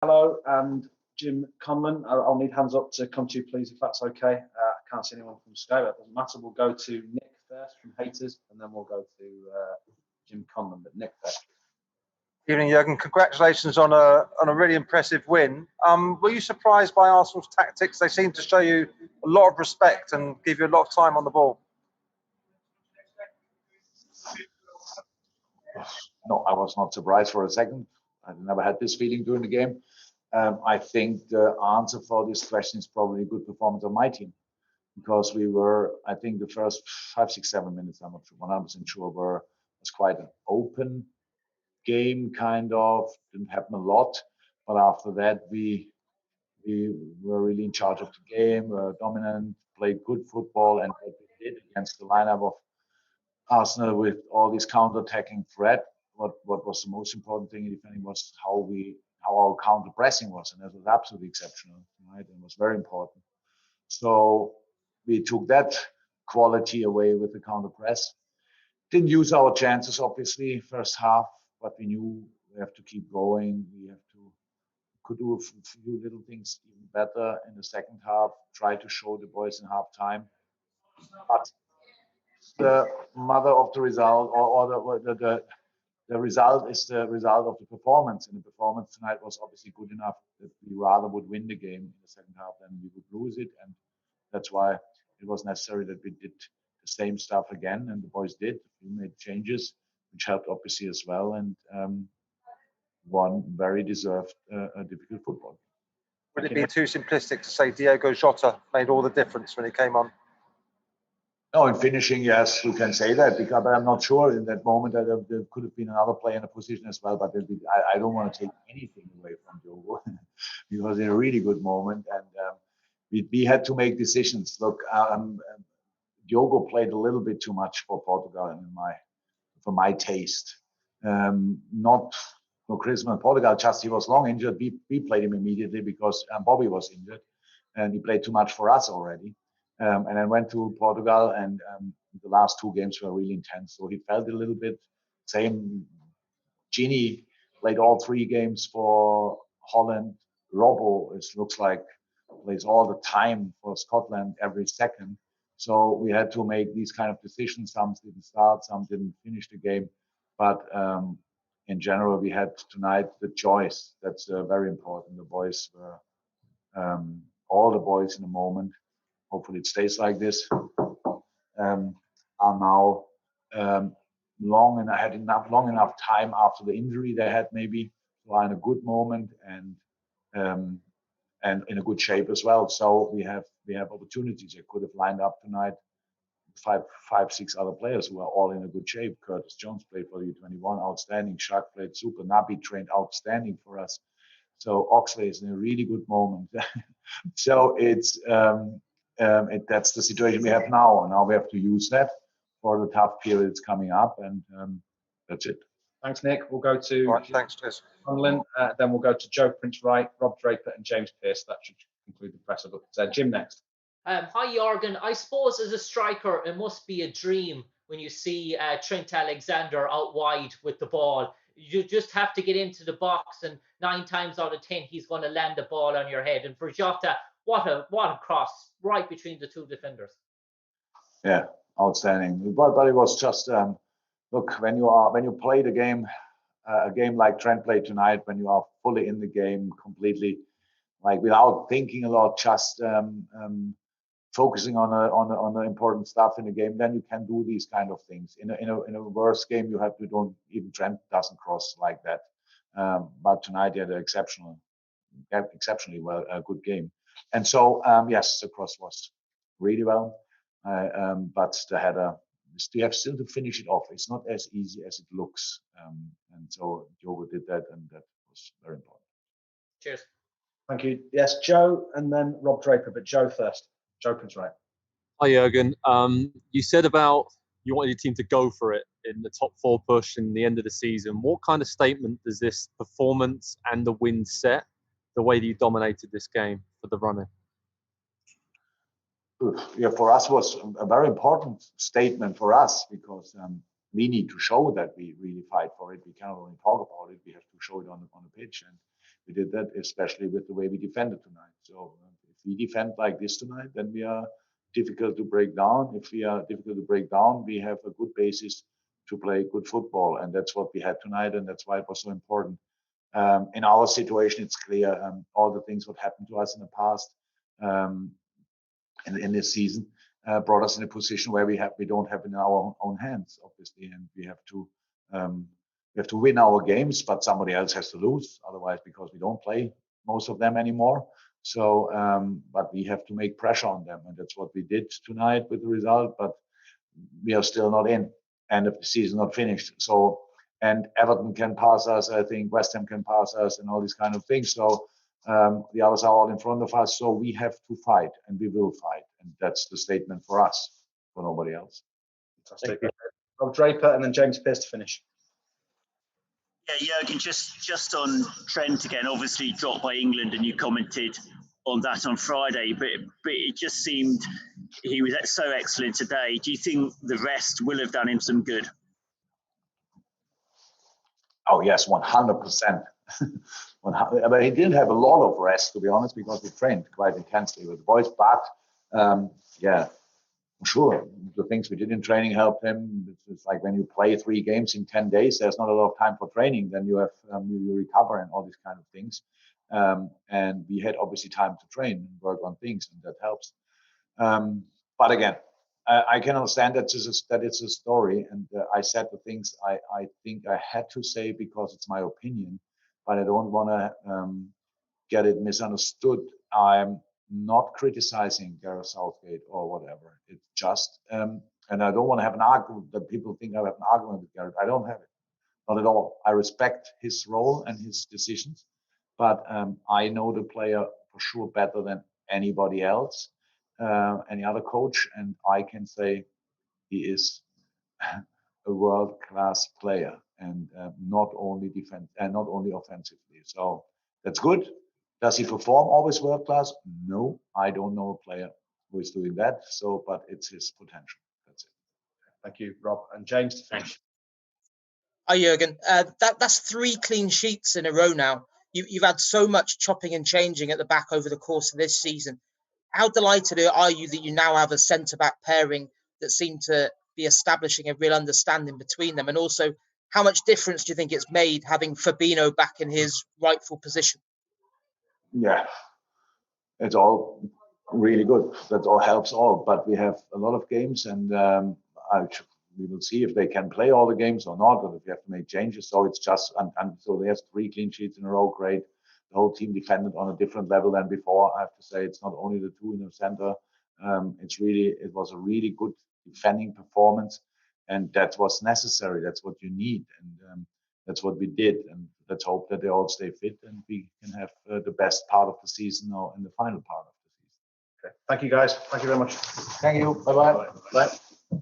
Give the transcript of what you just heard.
hello, and Jim Conlon. I'll need hands up to come to you, please, if that's okay. I can't see anyone from Sky. That doesn't matter. We'll go to Nick first from Haters, and then we'll go to Jim Conlon. But Nick first. Evening, Jurgen. Congratulations on a really impressive win. Were you surprised by Arsenal's tactics? They seem to show you a lot of respect and give you a lot of time on the ball. No, I was not surprised for a second. I never had this feeling during the game. I think the answer for this question is probably a good performance of my team, because we were, I think, the first 5, 6, 7 minutes, I'm not 100% sure, was quite an open game, kind of. Didn't happen a lot, but after that we were really in charge of the game, were dominant, played good football, and what we did against the lineup of Arsenal with all this counter-attacking threat. What was the most important thing in defending was how our counter pressing was, and that was absolutely exceptional, right? And was very important. So we took that quality away with the counter press. Didn't use our chances, obviously, first half, but we knew we have to keep going. Could do a few little things even better in the second half. Try to show the boys in half time, but the mother of the result, or the result is the result of the performance. And the performance tonight was obviously good enough that we rather would win the game in the second half than we would lose it. And that's why it was necessary that we did the same stuff again. And the boys did. We made changes, which helped obviously as well. And won very deserved a difficult football. Would it be too simplistic to say Diogo Jota made all the difference when he came on? No, in finishing, yes, you can say that, because but I'm not sure in that moment that there could have been another player in a position as well. But I don't want to take anything away from Diogo because in a really good moment, and we had to make decisions. Look, Diogo played a little bit too much for Portugal for my taste. Not no criticism of Portugal, just he was long injured. We played him immediately because Bobby was injured, and he played too much for us already. And then went to Portugal, and the last 2 games were really intense. So he felt a little bit. Same, Gini played all 3 games for Holland. Robbo, it looks like, plays all the time for Scotland every second. So we had to make these kind of decisions. Some didn't start, some didn't finish the game. But in general, we had tonight the choice. That's very important. The boys were, all the boys in the moment, hopefully it stays like this, are now long enough time after the injury they had, maybe, to are in a good moment and in a good shape as well. So we have opportunities. I could have lined up tonight 5, 6 other players who are all in a good shape. Curtis Jones played for the U21, outstanding. Shaq played super. Naby trained outstanding for us. So Oxley is in a really good moment. So it's that's the situation we have now. Now we have to use that for the tough periods coming up, and that's it. Thanks, Nick. We'll go to right, thanks, Chris. Conlon, then we'll go to Joe Prince-Wright, Rob Draper, and James Pearce. That should conclude the press. Jim next. Hi, Jurgen. I suppose as a striker, it must be a dream when you see Trent Alexander out wide with the ball. You just have to get into the box, and 9 times out of 10, he's going to land the ball on your head. And for Jota, what a cross right between the 2 defenders. Yeah, outstanding. But it was just look, when you play the game, a game like Trent played tonight, when you are fully in the game completely, like without thinking a lot, just focusing on the important stuff in the game, then you can do these kind of things. In a worse game, even Trent doesn't cross like that. But tonight he had an exceptionally well good game. And so yes, the cross was really well, but the header, you have still to finish it off. It's not as easy as it looks, and so Diogo did that, and that was very important. Cheers. Thank you. Yes, Joe, and then Rob Draper, but Joe first. Joe Prince-Wright. Hi, Jurgen. You said about you wanted your team to go for it in the top 4 push in the end of the season. What kind of statement does this performance and the win set, the way that you dominated this game for the running? Yeah, for us was a very important statement for us, because we need to show that we really fight for it. We cannot only talk about it; we have to show it on the pitch, and We did that especially with the way we defended tonight. So if we defend like this tonight, then we are difficult to break down. If we are difficult to break down, we have a good basis to play good football, and that's what we had tonight, and that's why it was so important. In our situation, it's clear all the things what happened to us in the past in this season brought us in a position where we don't have it in our own hands, obviously, and we have to win our games, but somebody else has to lose, otherwise, because we don't play most of them anymore. So, but we have to make pressure on them, and that's what we did tonight with the result. But we are still not in, end of the season not finished. So, and Everton can pass us, I think West Ham can pass us, and all these kind of things. So the others are all in front of us. So we have to fight, and we will fight, and that's the statement for us, for nobody else. Fantastic. Rob Draper and then James Pearce to finish. Yeah, Jurgen, just on Trent again, obviously dropped by England, and you commented on that on Friday, but it just seemed he was so excellent today. Do you think the rest will have done him some good? Oh yes, 100%. But he didn't have a lot of rest, to be honest, because we trained quite intensely with the boys. But yeah, sure, the things we did in training helped him. It's like when you play 3 games in 10 days, there's not a lot of time for training. Then you have you recover and all these kind of things. And we had obviously time to train and work on things, and that helps. But again, I can understand that it's a story, and I said the things I think I had to say because it's my opinion, but I don't want to get it misunderstood. I'm not criticizing Gareth Southgate or whatever. It's just, and I don't want to have an argument that people think I have an argument with Gareth. I don't have it, not at all. I respect his role and his decisions, but I know the player for sure better than anybody else. Any other coach, and I can say he is a world-class player, and not only defense and not only offensively. So that's good. Does he perform always world-class? No, I don't know a player who is doing that. So, but it's his potential. That's it. Thank you, Rob and James to finish. Hi, Jurgen. That's 3 clean sheets in a row now. You've had so much chopping and changing at the back over the course of this season. How delighted are you that you now have a centre-back pairing that seem to be establishing a real understanding between them? And also, how much difference do you think it's made having Fabinho back in his rightful position? Yeah, it's all really good. That all helps all. But we have a lot of games, and we will see if they can play all the games or not, or if we have to make changes. So it's just, and so there's 3 clean sheets in a row. Great. The whole team defended on a different level than before. I have to say, it's not only the 2 in the center. It was a really good defending performance, and that was necessary. That's what you need, and that's what we did. And let's hope that they all stay fit, and we can have the best part of the season or in the final part of the season. Okay. Thank you, guys. Thank you very much. Thank you. Bye-bye. Bye.